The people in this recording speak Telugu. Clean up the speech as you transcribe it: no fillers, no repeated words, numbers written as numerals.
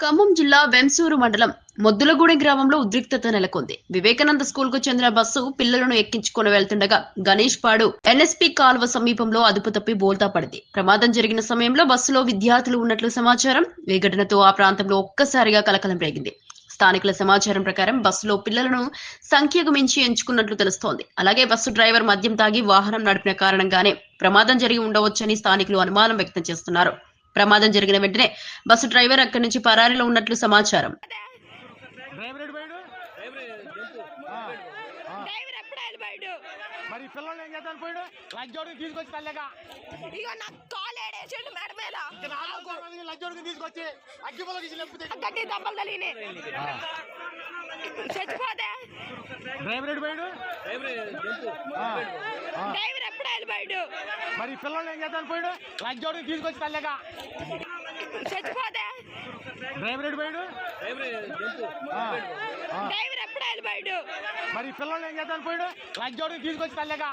ఖమ్మం జిల్లా వెంసూరు మండలం మొద్దులగూడెం గ్రామంలో ఉద్రిక్తత నెలకొంది. వివేకానంద స్కూల్ కు చెందిన బస్సు పిల్లలను ఎక్కించుకుని వెళ్తుండగా గణేష్ పాడు ఎన్ఎస్పీ కాల్వ సమీపంలో అదుపు తప్పి బోల్తా పడింది. ప్రమాదం జరిగిన సమయంలో బస్సులో విద్యార్థులు ఉన్నట్లు సమాచారం. ఈ ఘటనతో ఆ ప్రాంతంలో ఒక్కసారిగా కలకలం రేగింది. స్థానికుల సమాచారం ప్రకారం బస్సులో పిల్లలను సంఖ్యకు మించి ఎంచుకున్నట్లు తెలుస్తోంది. అలాగే బస్సు డ్రైవర్ మద్యం తాగి వాహనం నడిపిన కారణంగానే ప్రమాదం జరిగి ఉండవచ్చని స్థానికులు అనుమానం వ్యక్తం చేస్తున్నారు. ప్రమాదం జరిగిన వెంటనే బస్సు డ్రైవర్ అక్కడి నుంచి పరారీలో ఉన్నట్లు సమాచారం. మరి పిల్లల్ని ఏం చేద్దాం పోయాడు లజ్జోడికి తీసుకొచ్చి తల్లేగా చచ్చిపోతే డ్రైవర్ పోయాడు మరి పిల్లల్ని ఏం చేద్దాం పోయాడు లజ్జోడికి తీసుకొచ్చి తల్లేగా